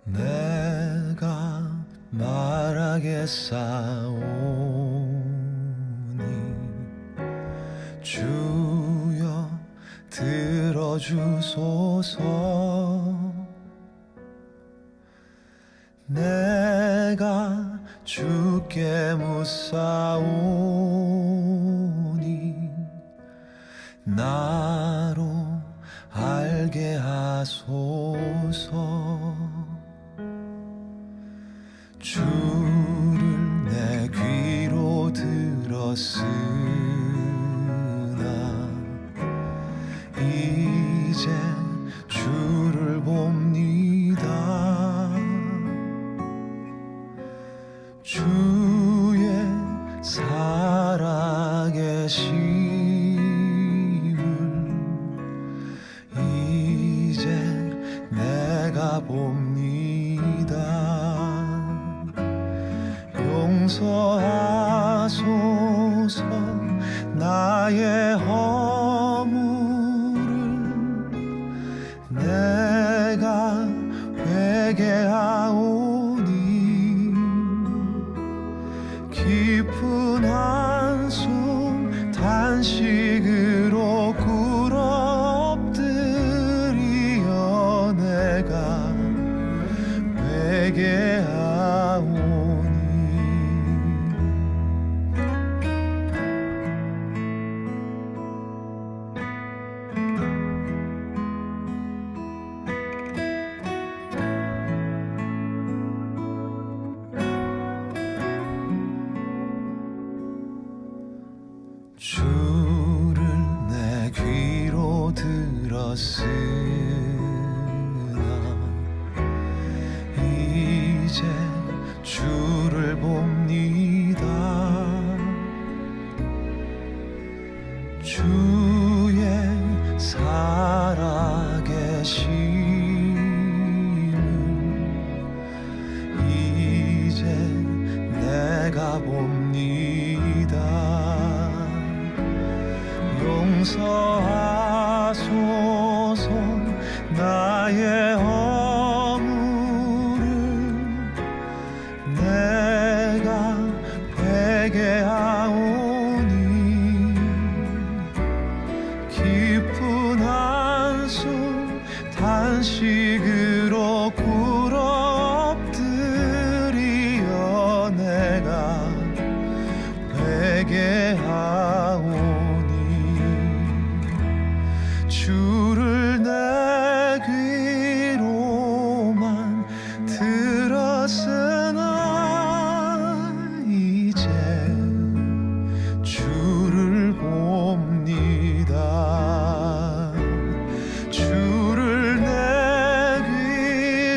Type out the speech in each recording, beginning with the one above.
내가 말하겠사오니 주여 들어주소서. 내가 주께 묻사오니 나로 알게 하소서. 주를 내 귀로 들었으나 이제 주를 봅니다. 주의 살아계심을 이제 내가 봅니다. 용서하소서 나의 허물을. 내가 회개하오니 깊은 한숨 단식으로 꿇어 엎드리어 내가 회개하오니. 주를 내 귀로 들었으나 이제 주를 봅니다. 주의 살아계심을 이제 내가 봅니다. 용서하소서 나의 허물을. 내가 회개하오니 깊은 한숨 단식으로 꿇어 엎드리어 내가 회개하오니. 주를 내 귀로만 들었으나 이제 주를 봅니다. 주를 내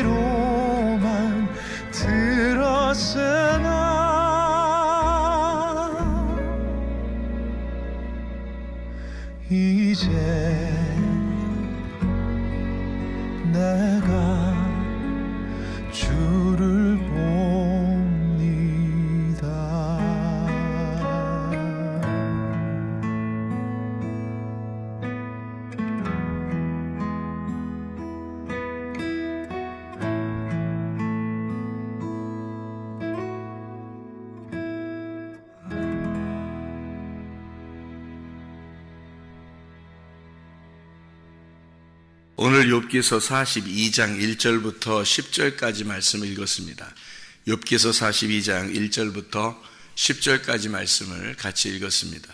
귀로만 들었으나 이제 내가 주를 봅니다. 오늘 욥기서 42장 1절부터 10절까지 말씀을 읽었습니다. 욥기서 42장 1절부터 10절까지 말씀을 같이 읽었습니다.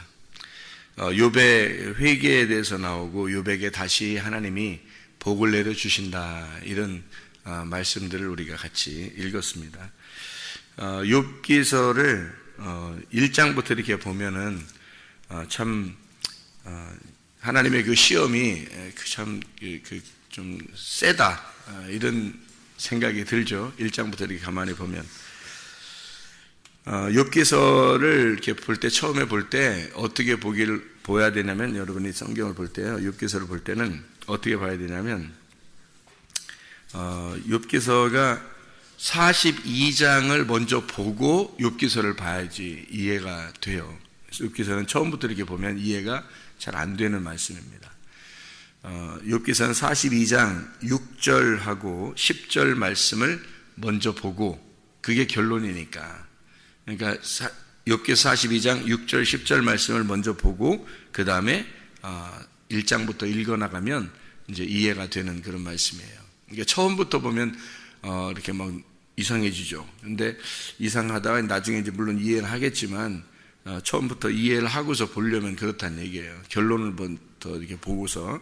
욥의 회개에 대해서 나오고 욥에게 다시 하나님이 복을 내려 주신다, 이런 말씀들을 우리가 같이 읽었습니다. 욥기서를 1장부터 이렇게 보면은 참 하나님의 그 시험이 참 좀 세다, 이런 생각이 들죠. 1장부터 이렇게 가만히 보면 욥기서를 이렇게 볼 때, 처음에 볼 때 어떻게 보야 되냐면, 여러분이 성경을 볼 때요, 욥기서를 볼 때는 어떻게 봐야 되냐면, 욥기서가 42장을 먼저 보고 욥기서를 봐야지 이해가 돼요. 욥기서는 처음부터 이렇게 보면 이해가 잘 안 되는 말씀입니다. 욥기서는 42장 6절하고 10절 말씀을 먼저 보고 그게 결론이니까. 그러니까 욥기서 42장 6절 10절 말씀을 먼저 보고 그 다음에 1장부터 읽어나가면 이제 이해가 되는 그런 말씀이에요. 그러니까 처음부터 보면 이렇게 막 이상해지죠. 근데 이상하다가 나중에 이제 물론 이해를 하겠지만 처음부터 이해를 하고서 보려면 그렇다는 얘기예요. 결론을 먼저 이렇게 보고서.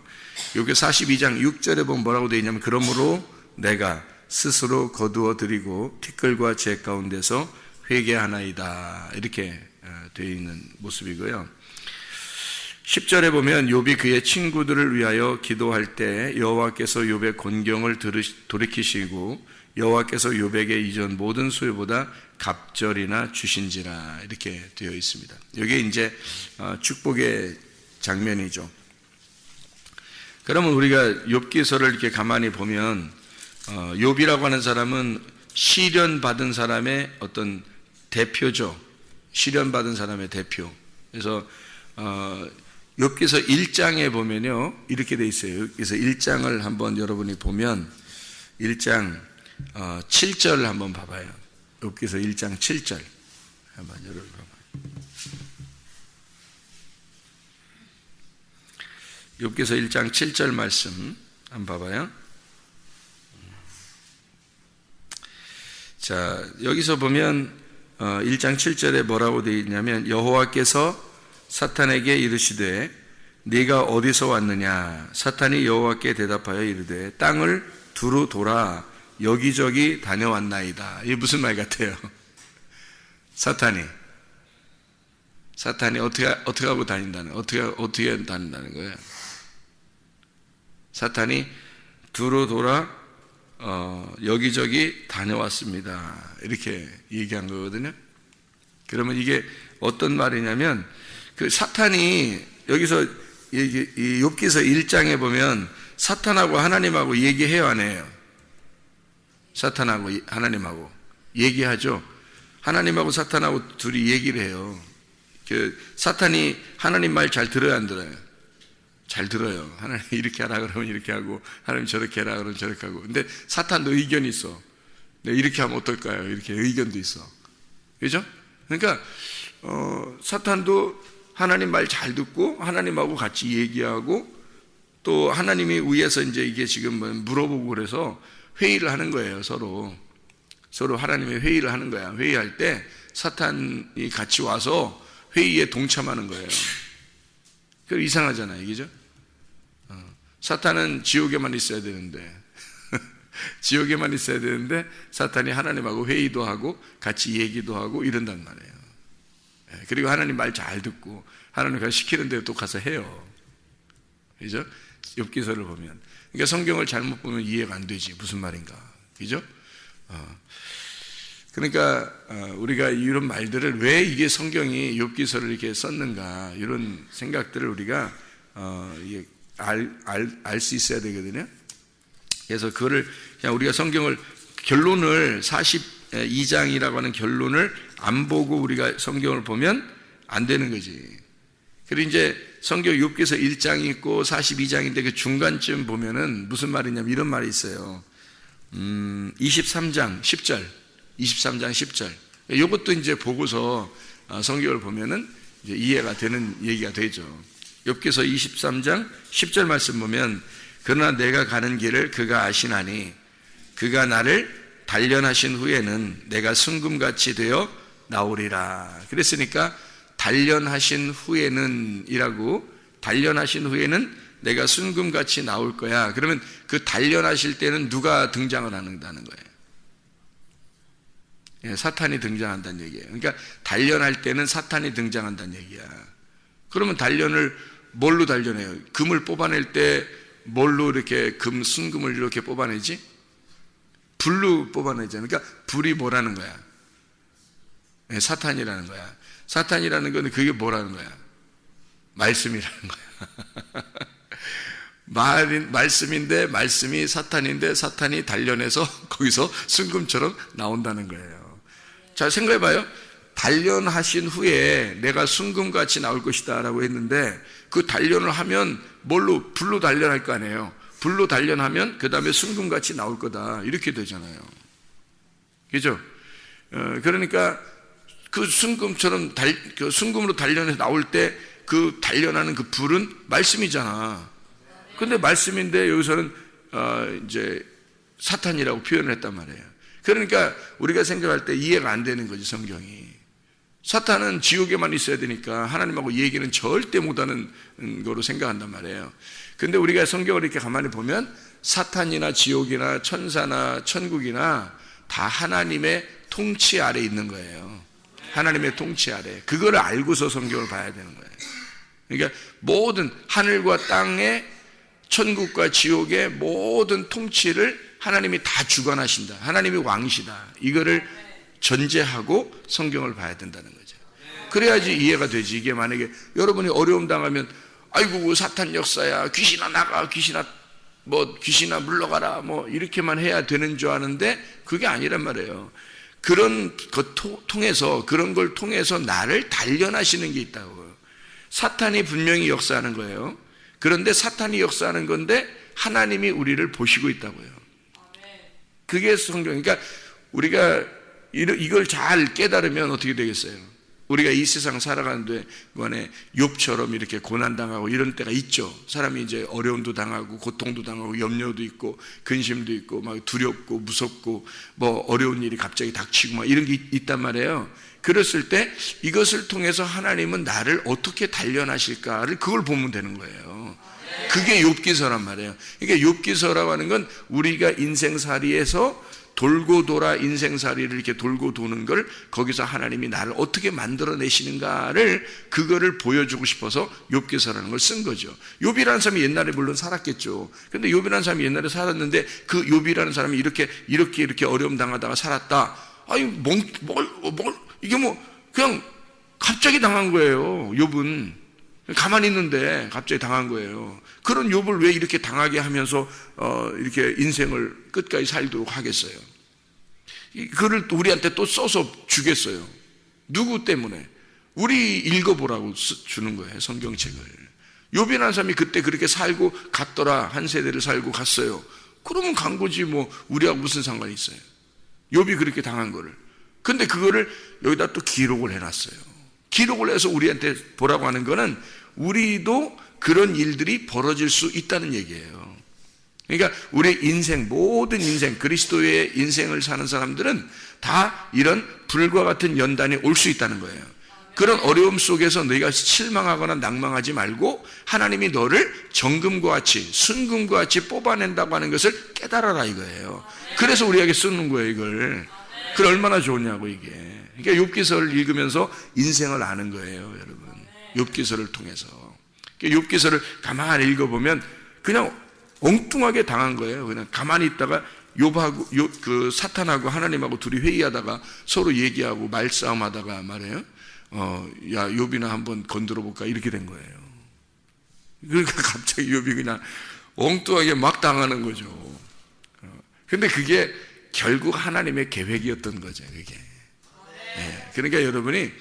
여기 42장 6절에 보면 뭐라고 되어 있냐면 그러므로 내가 스스로 거두어 드리고 티끌과 재 가운데서 회개하나이다 이렇게 되어 있는 모습이고요. 10절에 보면 욥이 그의 친구들을 위하여 기도할 때 여호와께서 욥의 곤경을 돌이키시고 여호와께서 욥에게 이전 모든 소유보다 갑절이나 주신지라 이렇게 되어 있습니다. 이게 이제 축복의 장면이죠. 그러면 우리가 욥기서를 이렇게 가만히 보면 욥이라고 하는 사람은 시련받은 사람의 어떤 대표죠. 시련받은 사람의 대표. 그래서 욥기서 1장에 보면요 이렇게 돼 있어요. 그래서 1장을 한번 여러분이 보면 1장 7절을 한번 봐봐요. 욥기서 1장 7절 한번 여러분 봐봐요. 욥기서 1장 7절 말씀 한번 봐봐요. 자, 여기서 보면 1장 7절에 뭐라고 되어 있냐면 여호와께서 사탄에게 이르시되 네가 어디서 왔느냐? 사탄이 여호와께 대답하여 이르되 땅을 두루 돌아 여기저기 다녀왔나이다. 이게 무슨 말 같아요? 사탄이 어떻게 하고 다닌다는 어떻게 다닌다는 거예요? 사탄이 두루 돌아 여기저기 다녀왔습니다. 이렇게 얘기한 거거든요. 그러면 이게 어떤 말이냐면 그 사탄이 여기서 이 욥기서 1장에 보면 사탄하고 하나님하고 얘기해요, 안 해요? 사탄하고 하나님하고 얘기하죠. 하나님하고 사탄하고 둘이 얘기를 해요. 그 사탄이 하나님 말 잘 들어요, 안 들어요? 잘 들어요. 하나님 이렇게 하라 그러면 이렇게 하고 하나님 저렇게 하라 그러면 저렇게 하고. 근데 사탄도 의견이 있어. 네, 이렇게 하면 어떨까요? 이렇게 의견도 있어. 그죠? 그러니까 사탄도 하나님 말 잘 듣고 하나님하고 같이 얘기하고 또 하나님이 위에서 이제 이게 지금 물어보고 그래서 회의를 하는 거예요. 서로 하나님의 회의를 하는 거야. 회의할 때 사탄이 같이 와서 회의에 동참하는 거예요. 그 이상하잖아요, 그죠? 사탄은 지옥에만 있어야 되는데 지옥에만 있어야 되는데 사탄이 하나님하고 회의도 하고 같이 얘기도 하고 이런단 말이에요. 그리고 하나님 말 잘 듣고 하나님이 시키는 대로 또 가서 해요. 그죠? 욥기서를 보면. 그러니까 성경을 잘못 보면 이해가 안 되지. 무슨 말인가. 그죠? 그러니까 우리가 이런 말들을 왜 이게 성경이 욥기서를 이렇게 썼는가 이런 생각들을 우리가 알 수 있어야 되거든요. 그래서 그거를 그냥 우리가 성경을 결론을 42장이라고 하는 결론을 안 보고 우리가 성경을 보면 안 되는 거지. 그리고 이제 성경 욥기서 1장이 있고 42장인데 그 중간쯤 보면은 무슨 말이냐면 이런 말이 있어요. 23장 10절. 23장 10절. 이것도 이제 보고서 성경을 보면은 이제 이해가 되는 얘기가 되죠. 욥기서 23장 10절 말씀 보면 그러나 내가 가는 길을 그가 아시나니 그가 나를 단련하신 후에는 내가 순금같이 되어 나오리라. 그랬으니까 단련하신 후에는 이라고 단련하신 후에는 내가 순금같이 나올 거야. 그러면 그 단련하실 때는 누가 등장을 한다는 거예요? 예, 사탄이 등장한다는 얘기예요. 그러니까 단련할 때는 사탄이 등장한다는 얘기야. 그러면 단련을 뭘로 단련해요? 금을 뽑아낼 때 뭘로 이렇게 순금을 이렇게 뽑아내지? 불로 뽑아내잖아요. 그러니까 불이 뭐라는 거야? 네, 사탄이라는 거야. 사탄이라는 건 그게 뭐라는 거야? 말씀이라는 거야. 말씀인데 말씀이 사탄인데 사탄이 단련해서 거기서 순금처럼 나온다는 거예요. 자, 생각해봐요. 단련하신 후에 내가 순금같이 나올 것이다 라고 했는데 그 단련을 하면 뭘로? 불로 단련할 거 아니에요. 불로 단련하면 그 다음에 순금같이 나올 거다. 이렇게 되잖아요. 그죠? 그러니까 그 순금처럼 그 순금으로 단련해서 나올 때 그 단련하는 그 불은 말씀이잖아. 근데 말씀인데 여기서는 이제 사탄이라고 표현을 했단 말이에요. 그러니까 우리가 생각할 때 이해가 안 되는 거지, 성경이. 사탄은 지옥에만 있어야 되니까 하나님하고 얘기는 절대 못하는 거로 생각한단 말이에요. 근데 우리가 성경을 이렇게 가만히 보면 사탄이나 지옥이나 천사나 천국이나 다 하나님의 통치 아래 있는 거예요. 하나님의 통치 아래. 그거를 알고서 성경을 봐야 되는 거예요. 그러니까 모든 하늘과 땅의 천국과 지옥의 모든 통치를 하나님이 다 주관하신다. 하나님이 왕이시다. 이거를 전제하고 성경을 봐야 된다는 거죠. 그래야지 이해가 되지. 이게 만약에 여러분이 어려움 당하면 아이고 사탄 역사야, 귀신아 나가, 귀신아 물러가라, 뭐 이렇게만 해야 되는 줄 아는데 그게 아니란 말이에요. 그런 것 통해서, 그런 걸 통해서 나를 단련하시는 게 있다고요. 사탄이 분명히 역사하는 거예요. 그런데 사탄이 역사하는 건데 하나님이 우리를 보시고 있다고요. 그게 성경. 그러니까 우리가 이걸 잘 깨달으면 어떻게 되겠어요? 우리가 이 세상 살아가는데 그간에 욥처럼 이렇게 고난당하고 이런 때가 있죠. 사람이 이제 어려움도 당하고 고통도 당하고 염려도 있고 근심도 있고 막 두렵고 무섭고 뭐 어려운 일이 갑자기 닥치고 막 이런 게 있단 말이에요. 그랬을 때 이것을 통해서 하나님은 나를 어떻게 단련하실까를 그걸 보면 되는 거예요. 그게 욥기서란 말이에요. 그러니까 욥기서라고 하는 건 우리가 인생살이에서 돌고 돌아 인생살이를 이렇게 돌고 도는 걸 거기서 하나님이 나를 어떻게 만들어내시는가를 그거를 보여주고 싶어서 욥기서라는 걸 쓴 거죠. 욥이라는 사람이 옛날에 물론 살았겠죠. 근데 욥이라는 사람이 옛날에 살았는데 그 욥이라는 사람이 이렇게 어려움 당하다가 살았다. 아니 이게 그냥 갑자기 당한 거예요. 욥은 가만히 있는데 갑자기 당한 거예요. 그런 욥을 왜 이렇게 당하게 하면서 이렇게 인생을 끝까지 살도록 하겠어요? 그를 우리한테 또 써서 주겠어요. 누구 때문에? 우리 읽어보라고 주는 거예요, 성경책을. 욥이라는 사람이 그때 그렇게 살고 갔더라. 한 세대를 살고 갔어요. 그러면 간 거지 뭐 우리하고 무슨 상관이 있어요? 욥이 그렇게 당한 거를. 근데 그거를 여기다 또 기록을 해놨어요. 기록을 해서 우리한테 보라고 하는 거는 우리도 그런 일들이 벌어질 수 있다는 얘기예요. 그러니까 우리 인생, 모든 인생, 그리스도의 인생을 사는 사람들은 다 이런 불과 같은 연단이 올 수 있다는 거예요. 그런 어려움 속에서 너희가 실망하거나 낭망하지 말고 하나님이 너를 정금과 같이, 순금과 같이 뽑아낸다고 하는 것을 깨달아라 이거예요. 그래서 우리에게 쓰는 거예요, 이걸. 그게 얼마나 좋냐고 이게. 그러니까 욥기서를 읽으면서 인생을 아는 거예요, 여러분. 욥기서를 통해서. 욥기서를 가만히 읽어보면 그냥 엉뚱하게 당한 거예요. 그냥 가만히 있다가 욥하고 그 사탄하고 하나님하고 둘이 회의하다가 서로 얘기하고 말싸움하다가 말이에요. 야 욥이나 한번 건드려 볼까 이렇게 된 거예요. 그러니까 갑자기 욥이 그냥 엉뚱하게 막 당하는 거죠. 근데 그게 결국 하나님의 계획이었던 거죠, 그게. 네. 그러니까 여러분이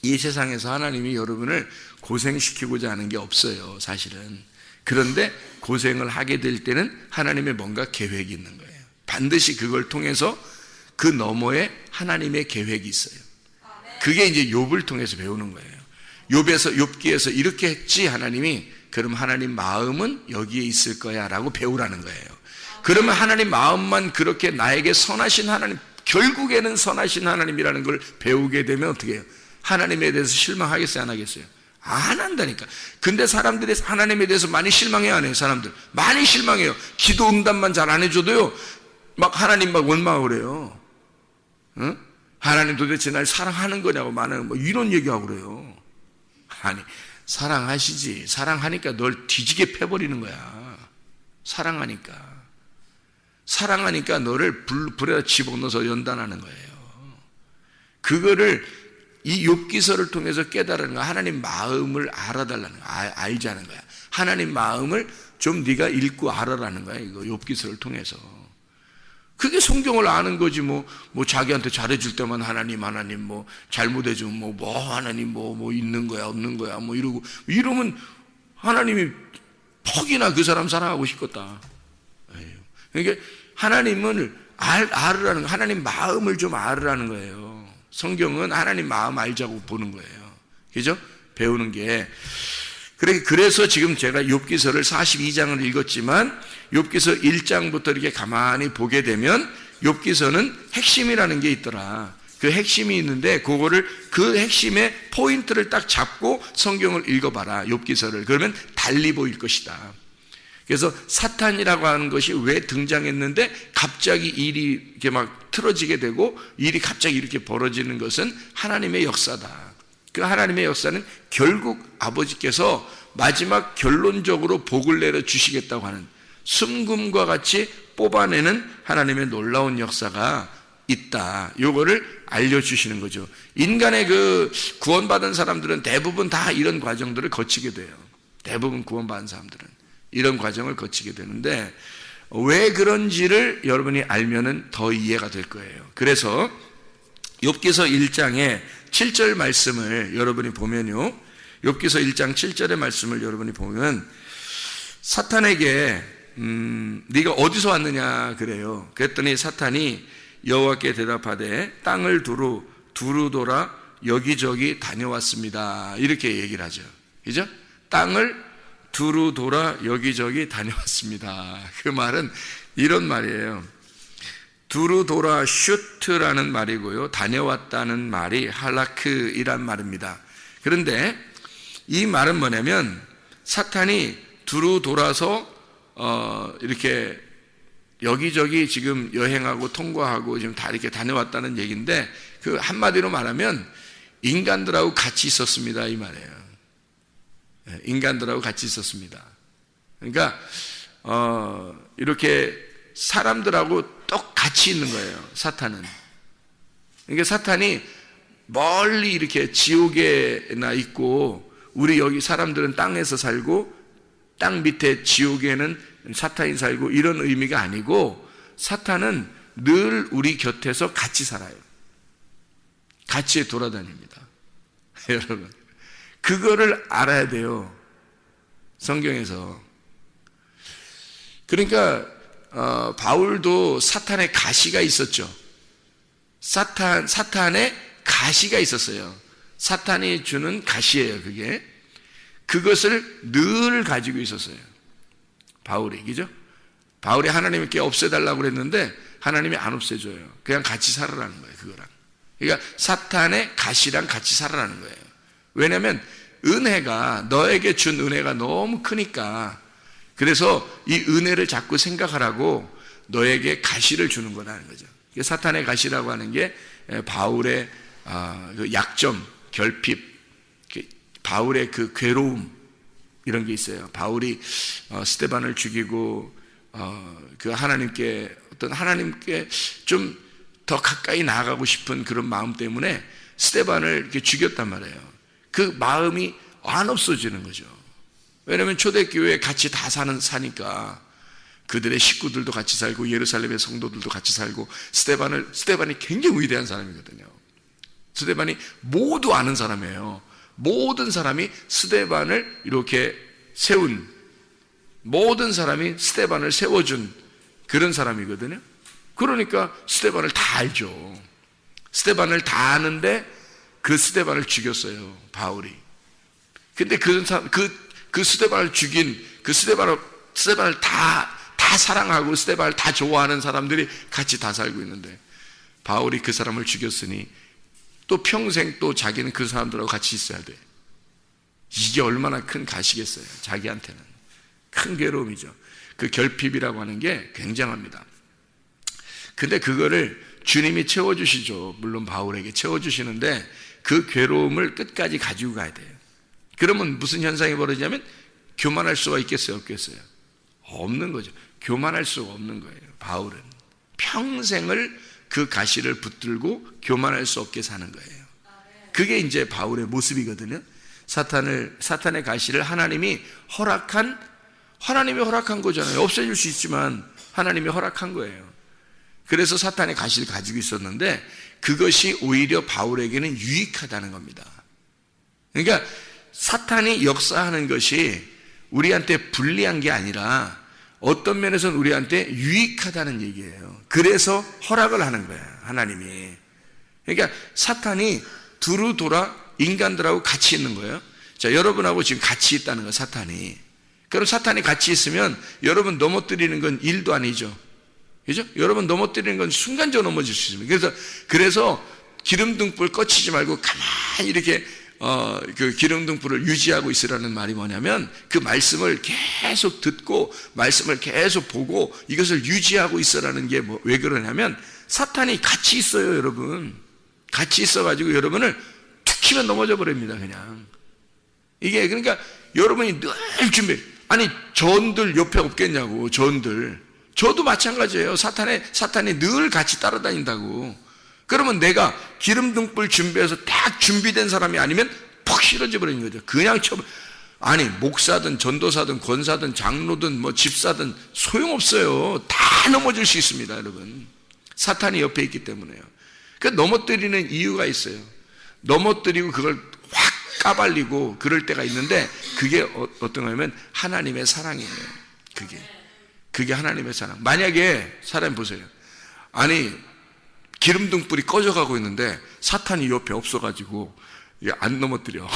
이 세상에서 하나님이 여러분을 고생시키고자 하는 게 없어요, 사실은. 그런데 고생을 하게 될 때는 하나님의 뭔가 계획이 있는 거예요. 반드시 그걸 통해서 그 너머에 하나님의 계획이 있어요. 그게 이제 욥을 통해서 배우는 거예요. 욥기에서 이렇게 했지 하나님이, 그럼 하나님 마음은 여기에 있을 거야 라고 배우라는 거예요. 그러면 하나님 마음만 그렇게 나에게 선하신 하나님, 결국에는 선하신 하나님이라는 걸 배우게 되면 어떻게 해요? 하나님에 대해서 실망하겠어요, 안 하겠어요? 안 한다니까. 근데 사람들이 하나님에 대해서 많이 실망해요, 안 해요? 사람들 많이 실망해요. 기도 응답만 잘 안 해줘도요 막 하나님 막 원망을 그래요. 응? 하나님 도대체 날 사랑하는 거냐고 많은 뭐 이런 얘기하고 그래요. 아니 사랑하시지. 사랑하니까 널 뒤지게 패버리는 거야. 사랑하니까 너를 불에다 집어넣어서 연단하는 거예요. 그거를 이 욥기서를 통해서 깨달은 거야. 하나님 마음을 알아달라는 거야. 알자는 거야. 하나님 마음을 좀 네가 읽고 알아라는 거야. 이거 욥기서를 통해서. 그게 성경을 아는 거지. 뭐 자기한테 잘해줄 때만 하나님 뭐 잘못해주면 하나님 뭐 있는 거야 없는 거야 뭐 이러고 이러면 하나님이 혹이나 그 사람 사랑하고 싶겠다. 그러니까 하나님을 알으라는, 하나님 마음을 좀 알으라는 거예요. 성경은 하나님 마음 알자고 보는 거예요. 그죠? 배우는 게. 그래서 지금 제가 욥기서를 42장을 읽었지만 욥기서 1장부터 이렇게 가만히 보게 되면 욥기서는 핵심이라는 게 있더라. 그 핵심이 있는데 그 핵심의 포인트를 딱 잡고 성경을 읽어봐라. 욥기서를. 그러면 달리 보일 것이다. 그래서 사탄이라고 하는 것이 왜 등장했는데 갑자기 일이 이렇게 막 틀어지게 되고 일이 갑자기 이렇게 벌어지는 것은 하나님의 역사다. 그 하나님의 역사는 결국 아버지께서 마지막 결론적으로 복을 내려 주시겠다고 하는 순금과 같이 뽑아내는 하나님의 놀라운 역사가 있다. 요거를 알려주시는 거죠. 인간의 그 구원받은 사람들은 대부분 다 이런 과정들을 거치게 돼요. 대부분 구원받은 사람들은 이런 과정을 거치게 되는데 왜 그런지를 여러분이 알면은 더 이해가 될 거예요. 그래서 욥기서 1장에 7절 말씀을 여러분이 보면요. 욥기서 1장 7절의 말씀을 여러분이 보면 사탄에게 네가 어디서 왔느냐 그래요. 그랬더니 사탄이 여호와께 대답하되 땅을 두루 돌아 여기저기 다녀왔습니다. 이렇게 얘기를 하죠. 그죠? 땅을 두루 돌아 여기저기 다녀왔습니다. 그 말은 이런 말이에요. 두루 돌아 슈트라는 말이고요. 다녀왔다는 말이 할라크이란 말입니다. 그런데 이 말은 뭐냐면 사탄이 두루 돌아서 이렇게 여기저기 지금 여행하고 통과하고 지금 다 이렇게 다녀왔다는 얘기인데 그 한마디로 말하면 인간들하고 같이 있었습니다. 이 말이에요. 인간들하고 같이 있었습니다. 그러니까 이렇게 사람들하고 똑같이 있는 거예요. 사탄은. 그러니까 사탄이 멀리 이렇게 지옥에나 있고 우리 여기 사람들은 땅에서 살고 땅 밑에 지옥에는 사탄이 살고 이런 의미가 아니고 사탄은 늘 우리 곁에서 같이 살아요. 같이 돌아다닙니다. 여러분 그거를 알아야 돼요. 성경에서. 그러니까 바울도 사탄의 가시가 있었죠. 사탄의 가시가 있었어요. 사탄이 주는 가시예요. 그것을 늘 가지고 있었어요. 바울이. 그죠? 바울이 하나님께 없애달라고 그랬는데 하나님이 안 없애줘요. 그냥 같이 살아라는 거예요. 그거랑. 그러니까 사탄의 가시랑 같이 살아라는 거예요. 왜냐하면 은혜가 너에게 준 은혜가 너무 크니까 그래서 이 은혜를 자꾸 생각하라고 너에게 가시를 주는 거라는 거죠. 사탄의 가시라고 하는 게 바울의 그 약점, 결핍, 바울의 그 괴로움 이런 게 있어요. 바울이 스데반을 죽이고 그 하나님께 좀 더 가까이 나아가고 싶은 그런 마음 때문에 스데반을 이렇게 죽였단 말이에요. 그 마음이 안 없어지는 거죠. 왜냐하면 초대교회에 같이 다 사니까 그들의 식구들도 같이 살고 예루살렘의 성도들도 같이 살고 스데반이 굉장히 위대한 사람이거든요. 스데반이 모두 아는 사람이에요. 모든 사람이 스데반을 이렇게 세운, 모든 사람이 스데반을 세워준 그런 사람이거든요. 그러니까 스데반을 다 알죠. 스데반을 다 아는데 그 스데반을 죽였어요, 바울이. 근데 그 스데반을 죽인, 그 스데반을 다 사랑하고 스데반을 다 좋아하는 사람들이 같이 다 살고 있는데 바울이 그 사람을 죽였으니 또 평생 또 자기는 그 사람들하고 같이 있어야 돼. 이게 얼마나 큰 가시겠어요. 자기한테는 큰 괴로움이죠. 그 결핍이라고 하는 게 굉장합니다. 근데 그거를 주님이 채워주시죠. 물론 바울에게 채워주시는데 그 괴로움을 끝까지 가지고 가야 돼요. 그러면 무슨 현상이 벌어지냐면 교만할 수가 있겠어요, 없겠어요? 없는 거죠. 교만할 수가 없는 거예요. 바울은 평생을 그 가시를 붙들고 교만할 수 없게 사는 거예요. 그게 이제 바울의 모습이거든요. 사탄의 가시를 하나님이 허락한 거잖아요. 없애줄 수 있지만 하나님이 허락한 거예요. 그래서 사탄의 가시를 가지고 있었는데 그것이 오히려 바울에게는 유익하다는 겁니다. 그러니까 사탄이 역사하는 것이 우리한테 불리한 게 아니라 어떤 면에서는 우리한테 유익하다는 얘기예요. 그래서 허락을 하는 거예요, 하나님이. 그러니까 사탄이 두루 돌아 인간들하고 같이 있는 거예요. 자, 여러분하고 지금 같이 있다는 거예요, 사탄이. 그럼 사탄이 같이 있으면 여러분 넘어뜨리는 건 일도 아니죠. 그죠? 여러분 넘어뜨리는 건 순간적으로 넘어질 수 있습니다. 그래서 기름등불 꺼치지 말고 가만히 이렇게 그 기름등불을 유지하고 있으라는 말이 뭐냐면 그 말씀을 계속 듣고 말씀을 계속 보고 이것을 유지하고 있으라는 게 왜 그러냐면 사탄이 같이 있어요, 여러분. 같이 있어가지고 여러분을 툭 치면 넘어져 버립니다, 그냥. 이게 그러니까 여러분이 늘 준비. 아니 전들 옆에 없겠냐고, 전들. 저도 마찬가지예요. 사탄이 늘 같이 따라다닌다고. 그러면 내가 기름등불 준비해서 딱 준비된 사람이 아니면 퍽 싫어져 버리는 거죠. 그냥 아니 목사든 전도사든 권사든 장로든 뭐 집사든 소용없어요. 다 넘어질 수 있습니다, 여러분. 사탄이 옆에 있기 때문에요. 그 넘어뜨리는 이유가 있어요. 넘어뜨리고 그걸 확 까발리고 그럴 때가 있는데 그게 어떤 거냐면 하나님의 사랑이에요. 그게 하나님의 사랑. 만약에 사람 보세요. 아니 기름등불이 꺼져가고 있는데 사탄이 옆에 없어가지고 안 넘어뜨려.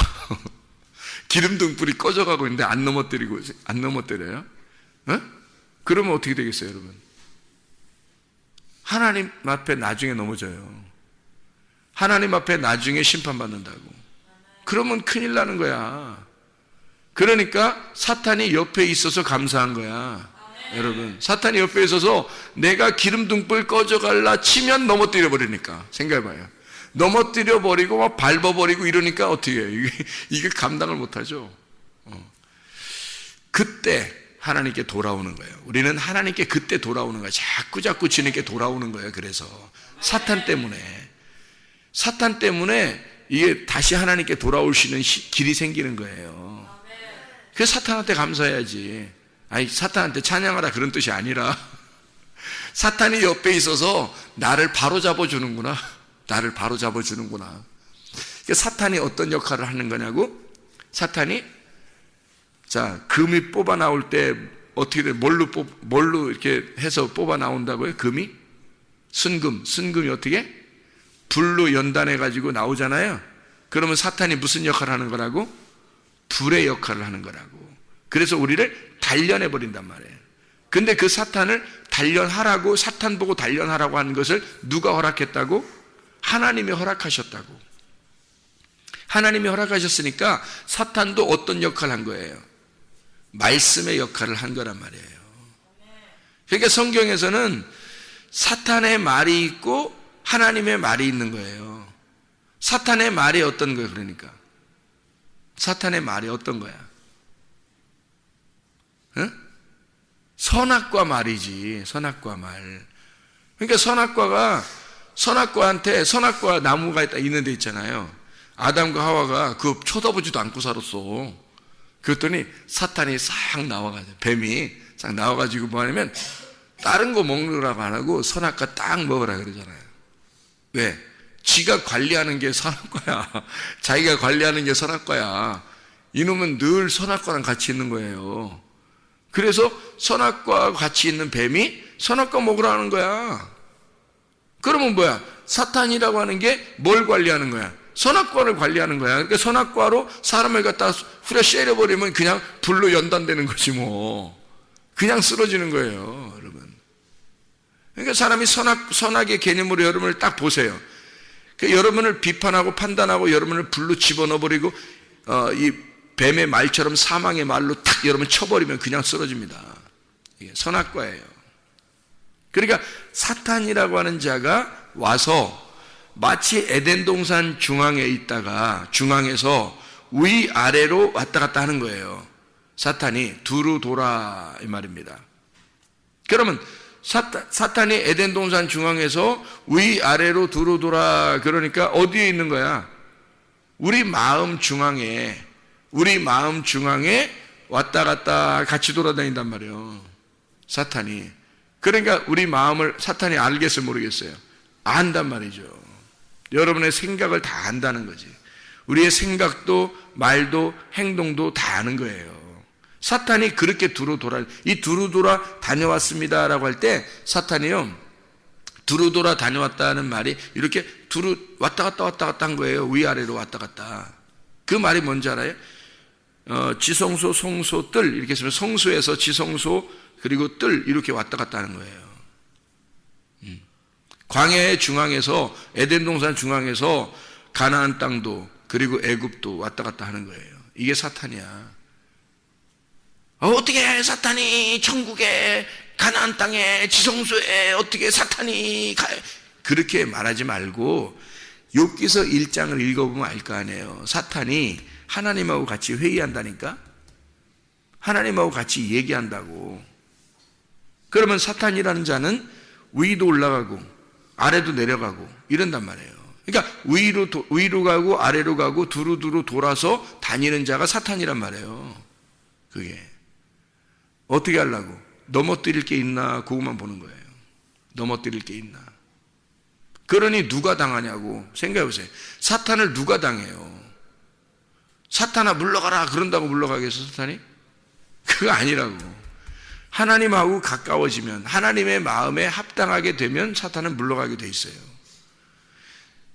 기름등불이 꺼져가고 있는데 안 넘어뜨려요? 네? 그러면 어떻게 되겠어요, 여러분? 하나님 앞에 나중에 넘어져요. 하나님 앞에 나중에 심판받는다고. 그러면 큰일 나는 거야. 그러니까 사탄이 옆에 있어서 감사한 거야. 여러분, 사탄이 옆에 있어서 내가 기름등불 꺼져갈라 치면 넘어뜨려 버리니까. 생각해봐요. 넘어뜨려 버리고 막 밟아버리고 이러니까 어떻게 해요? 이게 감당을 못하죠. 그때 하나님께 돌아오는 거예요. 우리는 하나님께 그때 돌아오는 거예요. 자꾸 주님께 돌아오는 거예요. 그래서 사탄 때문에 이게 다시 하나님께 돌아올 수 있는 길이 생기는 거예요. 그래서 사탄한테 감사해야지. 아니 사탄한테 찬양하라 그런 뜻이 아니라 사탄이 옆에 있어서 나를 바로잡아 주는구나. 그러니까 사탄이 어떤 역할을 하는 거냐고? 사탄이 자 금이 뽑아 나올 때 어떻게 돼? 뭘로 이렇게 해서 뽑아 나온다고요? 금이? 순금이 어떻게? 불로 연단해 가지고 나오잖아요. 그러면 사탄이 무슨 역할을 하는 거라고? 불의 역할을 하는 거라고. 그래서 우리를 단련해 버린단 말이에요. 근데 그 사탄을 단련하라고, 사탄 보고 단련하라고 하는 것을 누가 허락했다고? 하나님이 허락하셨다고. 하나님이 허락하셨으니까 사탄도 어떤 역할을 한 거예요? 말씀의 역할을 한 거란 말이에요. 그러니까 성경에서는 사탄의 말이 있고 하나님의 말이 있는 거예요. 사탄의 말이 어떤 거예요? 그러니까 사탄의 말이 어떤 거야? 응? 선악과 말이지. 선악과 말. 그러니까 선악과한테 선악과 나무가 있는 데 있잖아요. 아담과 하와가 그거 쳐다보지도 않고 살았어. 그랬더니 사탄이 싹 나와가지고, 뱀이 싹 나와가지고 뭐 하냐면 다른 거 먹느라고 안 하고 선악과 딱 먹으라 그러잖아요. 왜? 지가 관리하는 게 선악과야. 자기가 관리하는 게 선악과야. 이놈은 늘 선악과랑 같이 있는 거예요. 그래서 선악과와 같이 있는 뱀이 선악과 먹으라는 거야. 그러면 뭐야? 사탄이라고 하는 게 뭘 관리하는 거야? 선악과를 관리하는 거야. 그러니까 선악과로 사람을 갖다 후려 쉐려버리면 그냥 불로 연단되는 거지 뭐. 그냥 쓰러지는 거예요, 여러분. 그러니까 사람이 선악의 개념으로 여러분을 딱 보세요. 그러니까 여러분을 비판하고 판단하고 여러분을 불로 집어넣어버리고 이 뱀의 말처럼 사망의 말로 탁 여러분 쳐버리면 그냥 쓰러집니다. 이게 선악과예요. 그러니까 사탄이라고 하는 자가 와서 마치 에덴 동산 중앙에 있다가 중앙에서 위아래로 왔다 갔다 하는 거예요. 사탄이 두루 돌아 이 말입니다. 그러면 사탄이 에덴 동산 중앙에서 위아래로 두루 돌아 그러니까 어디에 있는 거야? 우리 마음 중앙에 왔다 갔다 같이 돌아다닌단 말이에요. 사탄이. 그러니까 우리 마음을 사탄이 알겠어요, 모르겠어요? 안단 말이죠. 여러분의 생각을 다 안다는 거지. 우리의 생각도 말도 행동도 다 아는 거예요. 사탄이 그렇게 두루 돌아, 이 두루 돌아 다녀왔습니다라고 할 때 사탄이요, 두루 돌아 다녀왔다는 말이 이렇게 두루 왔다 갔다 한 거예요. 위아래로 왔다 갔다. 그 말이 뭔지 알아요? 지성소, 성소, 뜰 이렇게 쓰면 성소에서 지성소 그리고 뜰 이렇게 왔다 갔다 하는 거예요. 광야의 중앙에서 에덴 동산 중앙에서 가나안 땅도 그리고 애굽도 왔다 갔다 하는 거예요. 이게 사탄이야. 어떻게 사탄이 천국에 가나안 땅에 지성소에 어떻게 사탄이 가요? 그렇게 말하지 말고 욥기서 1장을 읽어보면 알 거 아니에요. 사탄이 하나님하고 같이 회의한다니까? 하나님하고 같이 얘기한다고. 그러면 사탄이라는 자는 위도 올라가고 아래도 내려가고 이런단 말이에요. 그러니까 위로 가고 아래로 가고 두루두루 돌아서 다니는 자가 사탄이란 말이에요. 그게 어떻게 하려고? 넘어뜨릴 게 있나 그것만 보는 거예요. 넘어뜨릴 게 있나. 그러니 누가 당하냐고 생각해 보세요. 사탄을 누가 당해요? 사탄아 물러가라 그런다고 물러가겠어 사탄이? 그거 아니라고. 하나님하고 가까워지면 하나님의 마음에 합당하게 되면 사탄은 물러가게 돼 있어요.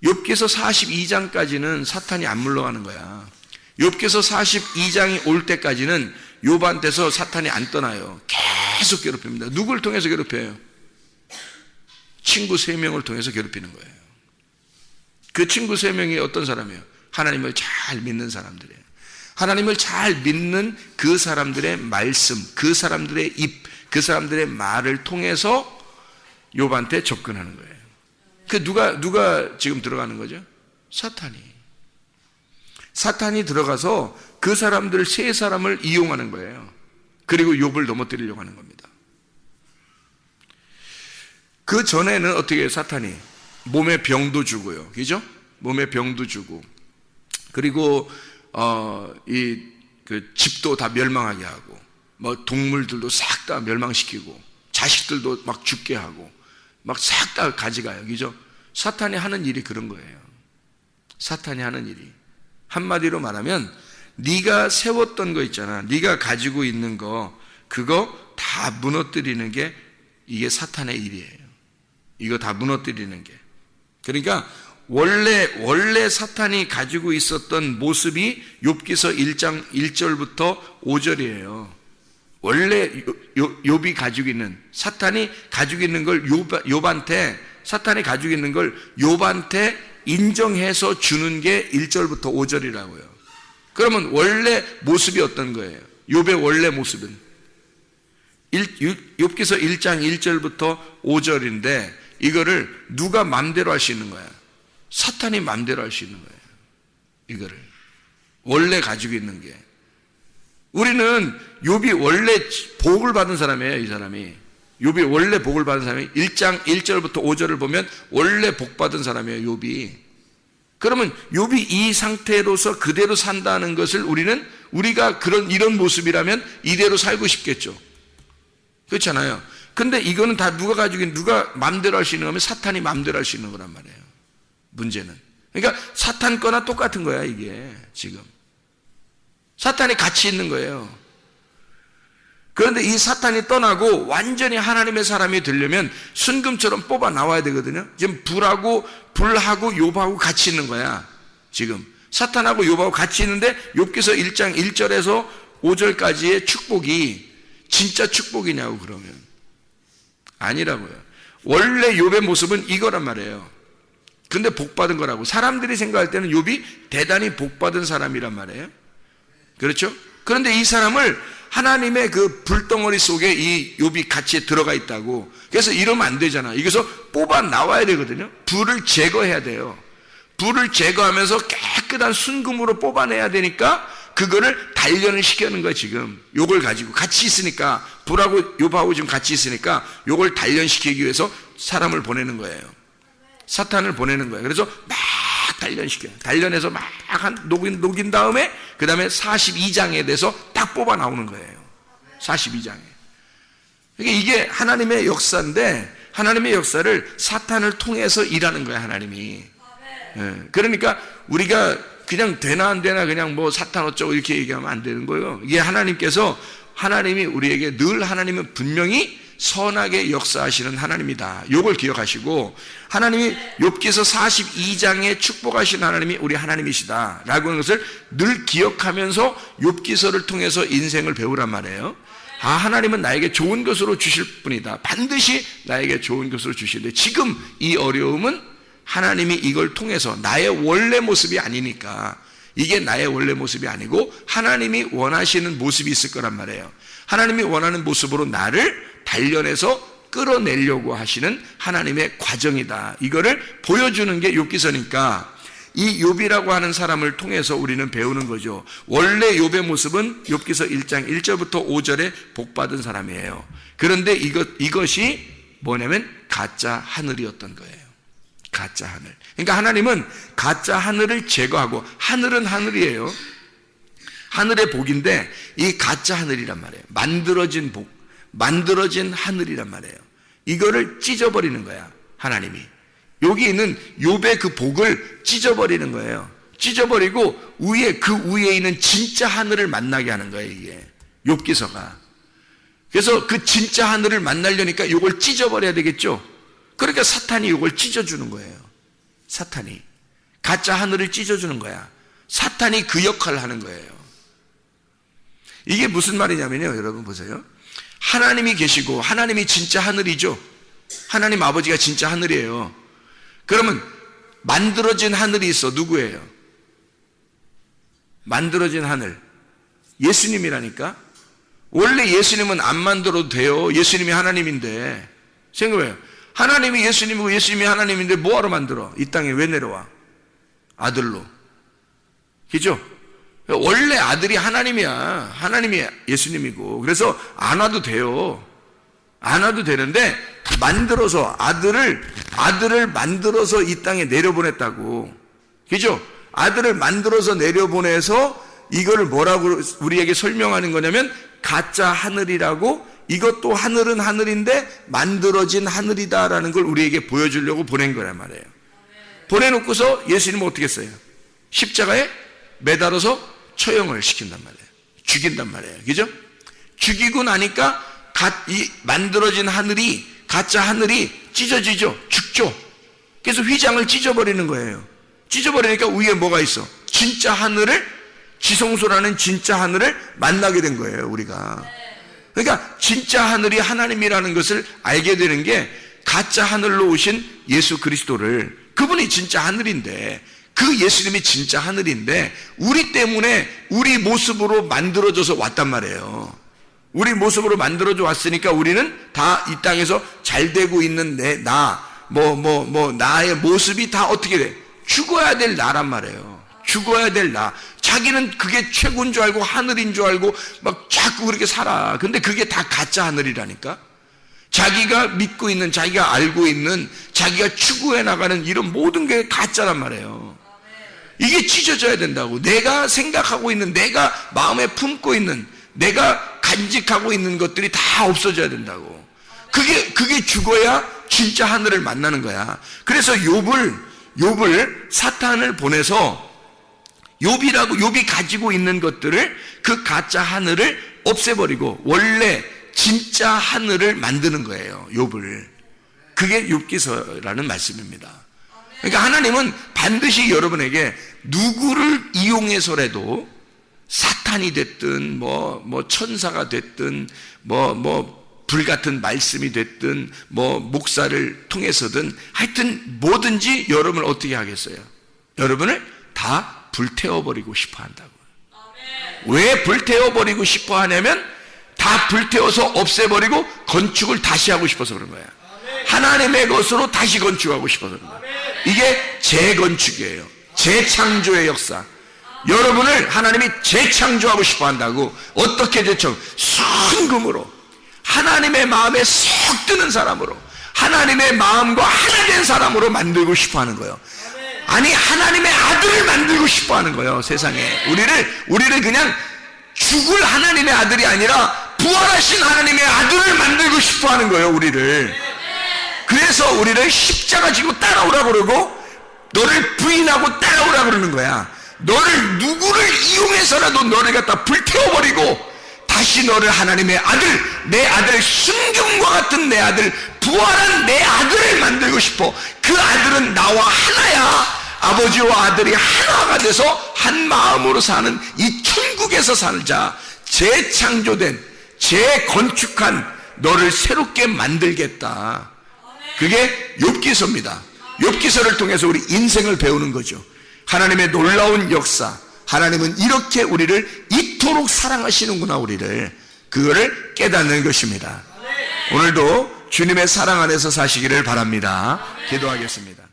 욥기서 42장까지는 사탄이 안 물러가는 거야. 욥기서 42장이 올 때까지는 욥한테서 사탄이 안 떠나요. 계속 괴롭힙니다. 누굴 통해서 괴롭혀요? 친구 3명을 통해서 괴롭히는 거예요. 그 친구 3명이 어떤 사람이에요? 하나님을 잘 믿는 사람들이에요. 하나님을 잘 믿는 그 사람들의 말씀, 그 사람들의 입, 그 사람들의 말을 통해서 욥한테 접근하는 거예요. 그 누가 지금 들어가는 거죠? 사탄이 들어가서 그 사람들 3사람을 이용하는 거예요. 그리고 욥을 넘어뜨리려고 하는 겁니다. 그 전에는 어떻게 해요? 사탄이 몸에 병도 주고요, 그죠? 몸에 병도 주고, 그리고 그 집도 다 멸망하게 하고, 뭐 동물들도 싹 다 멸망시키고, 자식들도 막 죽게 하고, 막 싹 다 가져가요, 그죠? 사탄이 하는 일이 그런 거예요. 사탄이 하는 일이 한마디로 말하면 네가 세웠던 거 있잖아, 네가 가지고 있는 거, 그거 다 무너뜨리는 게 이게 사탄의 일이에요. 이거 다 무너뜨리는 게. 그러니까 원래 사탄이 가지고 있었던 모습이 욥기서 1장 1절부터 5절이에요. 원래 욥이 가지고 있는, 사탄이 가지고 있는 걸 욥한테, 사탄이 가지고 있는 걸 욥한테 인정해서 주는 게 1절부터 5절이라고요. 그러면 원래 모습이 어떤 거예요? 욥의 원래 모습은 욥기서 1장 1절부터 5절인데 이거를 누가 맘대로 할 수 있는 거야? 사탄이 맘대로 할 수 있는 거예요. 이거를 원래 가지고 있는 게. 우리는 욥이 원래 복을 받은 사람이에요. 이 사람이 욥이 원래 복을 받은 사람이 1장 1절부터 5절을 보면 원래 복 받은 사람이에요, 욥이. 그러면 욥이 이 상태로서 그대로 산다는 것을 우리가 이런 모습이라면 이대로 살고 싶겠죠. 그렇잖아요. 근데 이거는 다 누가 가지고 있는, 누가 맘대로 할 수 있는 거면 사탄이 맘대로 할 수 있는 거란 말이에요. 문제는. 그러니까 사탄 거나 똑같은 거야, 이게 지금. 사탄이 같이 있는 거예요. 그런데 이 사탄이 떠나고 완전히 하나님의 사람이 되려면 순금처럼 뽑아 나와야 되거든요. 지금 불하고 욥하고 같이 있는 거야. 지금 사탄하고 욥하고 같이 있는데 욥기서 1장 1절에서 5절까지의 축복이 진짜 축복이냐고 그러면 아니라고요. 원래 욥의 모습은 이거란 말이에요. 근데 복 받은 거라고. 사람들이 생각할 때는 욥이 대단히 복 받은 사람이란 말이에요. 그렇죠? 그런데 이 사람을 하나님의 그 불덩어리 속에 이 욥이 같이 들어가 있다고. 그래서 이러면 안 되잖아. 여기서 뽑아 나와야 되거든요. 불을 제거해야 돼요. 불을 제거하면서 깨끗한 순금으로 뽑아내야 되니까 그거를 단련을 시키는 거야. 지금 요걸 가지고 같이 있으니까, 불하고 욥하고 지금 같이 있으니까 요걸 단련시키기 위해서 사람을 보내는 거예요. 사탄을 보내는 거예요. 그래서 막 단련시켜요. 단련해서 막 녹인 다음에 그 다음에 42장에 대해서 딱 뽑아 나오는 거예요. 42장에. 그러니까 이게 하나님의 역사인데 하나님의 역사를 사탄을 통해서 일하는 거예요. 하나님이. 그러니까 우리가 그냥 되나 안 되나 그냥 뭐 사탄 어쩌고 이렇게 얘기하면 안 되는 거예요. 이게 하나님이 우리에게 늘 하나님은 분명히 선하게 역사하시는 하나님이다. 이걸 기억하시고 하나님이 욥기서 42장에 축복하신 하나님이 우리 하나님이시다 라고 하는 것을 늘 기억하면서 욥기서를 통해서 인생을 배우란 말이에요. 하나님은 나에게 좋은 것으로 주실 분이다. 반드시 나에게 좋은 것으로 주시는데 지금 이 어려움은 하나님이 이걸 통해서 나의 원래 모습이 아니니까 이게 나의 원래 모습이 아니고 하나님이 원하시는 모습이 있을 거란 말이에요. 하나님이 원하는 모습으로 나를 단련해서 끌어내려고 하시는 하나님의 과정이다. 이거를 보여주는 게 욥기서니까 이 욥이라고 하는 사람을 통해서 우리는 배우는 거죠. 원래 욥의 모습은 욥기서 1장 1절부터 5절에 복받은 사람이에요. 그런데 이것이 뭐냐면 가짜 하늘이었던 거예요. 가짜 하늘. 그러니까 하나님은 가짜 하늘을 제거하고, 하늘은 하늘이에요. 하늘의 복인데 이 가짜 하늘이란 말이에요. 만들어진 복, 만들어진 하늘이란 말이에요. 이거를 찢어버리는 거야, 하나님이. 여기 있는 욥의 그 복을 찢어버리는 거예요. 찢어버리고 그 위에 있는 진짜 하늘을 만나게 하는 거예요, 이게 욥기서가. 그래서 그 진짜 하늘을 만나려니까 이걸 찢어버려야 되겠죠. 그러니까 사탄이 이걸 찢어주는 거예요. 사탄이 가짜 하늘을 찢어주는 거야. 사탄이 그 역할을 하는 거예요. 이게 무슨 말이냐면요, 여러분 보세요. 하나님이 계시고 하나님이 진짜 하늘이죠. 하나님 아버지가 진짜 하늘이에요. 그러면 만들어진 하늘이 있어. 누구예요? 만들어진 하늘, 예수님이라니까. 원래 예수님은 안 만들어도 돼요. 예수님이 하나님인데. 생각해요. 하나님이 예수님이고 예수님이 하나님인데 뭐하러 만들어? 이 땅에 왜 내려와? 아들로. 그죠? 원래 아들이 하나님이야. 하나님이 예수님이고. 그래서 안 와도 돼요. 안 와도 되는데 만들어서 아들을 만들어서 이 땅에 내려보냈다고. 그죠? 아들을 만들어서 내려보내서 이거를 뭐라고 우리에게 설명하는 거냐면 가짜 하늘이라고, 이것도 하늘은 하늘인데 만들어진 하늘이다라는 걸 우리에게 보여주려고 보낸 거란 말이에요. 보내놓고서 예수님은 어떻게 했어요? 십자가에 매달아서 처형을 시킨단 말이에요. 죽인단 말이에요. 그죠? 죽이고 나니까 이 만들어진 하늘이, 가짜 하늘이 찢어지죠. 죽죠. 그래서 휘장을 찢어버리는 거예요. 찢어버리니까 위에 뭐가 있어? 진짜 하늘을, 지성소라는 진짜 하늘을 만나게 된 거예요, 우리가. 그러니까 진짜 하늘이 하나님이라는 것을 알게 되는 게 가짜 하늘로 오신 예수 그리스도를, 그분이 진짜 하늘인데, 그 예수님이 진짜 하늘인데 우리 때문에 우리 모습으로 만들어져서 왔단 말이에요. 우리 모습으로 만들어져 왔으니까 우리는 다 이 땅에서 잘 되고 있는 나의 모습이 다 어떻게 돼? 죽어야 될 나란 말이에요. 죽어야 될 나. 자기는 그게 최고인 줄 알고 하늘인 줄 알고 막 자꾸 그렇게 살아. 근데 그게 다 가짜 하늘이라니까. 자기가 믿고 있는, 자기가 알고 있는, 자기가 추구해 나가는 이런 모든 게 가짜란 말이에요. 이게 찢어져야 된다고. 내가 생각하고 있는, 내가 마음에 품고 있는, 내가 간직하고 있는 것들이 다 없어져야 된다고. 그게 죽어야 진짜 하늘을 만나는 거야. 그래서 욥을 사탄을 보내서 욥이 가지고 있는 것들을, 그 가짜 하늘을 없애버리고 원래 진짜 하늘을 만드는 거예요, 욥을. 그게 욥기서라는 말씀입니다. 그러니까 하나님은 반드시 여러분에게 누구를 이용해서라도, 사탄이 됐든 천사가 됐든 불같은 말씀이 됐든 목사를 통해서든 하여튼 뭐든지 여러분을 어떻게 하겠어요? 여러분을 다 불태워버리고 싶어 한다고. 왜 불태워버리고 싶어 하냐면 다 불태워서 없애버리고 건축을 다시 하고 싶어서 그런 거야. 하나님의 것으로 다시 건축하고 싶어서 그런 거야. 이게 재건축이에요. 재창조의 역사. 여러분을 하나님이 재창조하고 싶어 한다고. 어떻게 재창? 순금으로, 하나님의 마음에 쏙 드는 사람으로, 하나님의 마음과 하나 된 사람으로 만들고 싶어 하는 거예요. 아니, 하나님의 아들을 만들고 싶어 하는 거예요, 세상에. 우리를 그냥 죽을 하나님의 아들이 아니라 부활하신 하나님의 아들을 만들고 싶어 하는 거예요, 우리를. 그래서 우리를 십자가 지고 따라오라 그러고 너를 부인하고 따라오라 그러는 거야. 너를 누구를 이용해서라도 너를 갖다 불태워버리고 다시 너를 하나님의 아들, 내 아들, 순금과 같은 내 아들, 부활한 내 아들을 만들고 싶어. 그 아들은 나와 하나야. 아버지와 아들이 하나가 돼서 한 마음으로 사는 이 천국에서 살자. 재창조된, 재건축한 너를 새롭게 만들겠다. 그게 욥기서입니다. 욥기서를 통해서 우리 인생을 배우는 거죠. 하나님의 놀라운 역사, 하나님은 이렇게 우리를 이토록 사랑하시는구나. 우리를, 그거를 깨닫는 것입니다. 오늘도 주님의 사랑 안에서 사시기를 바랍니다. 기도하겠습니다.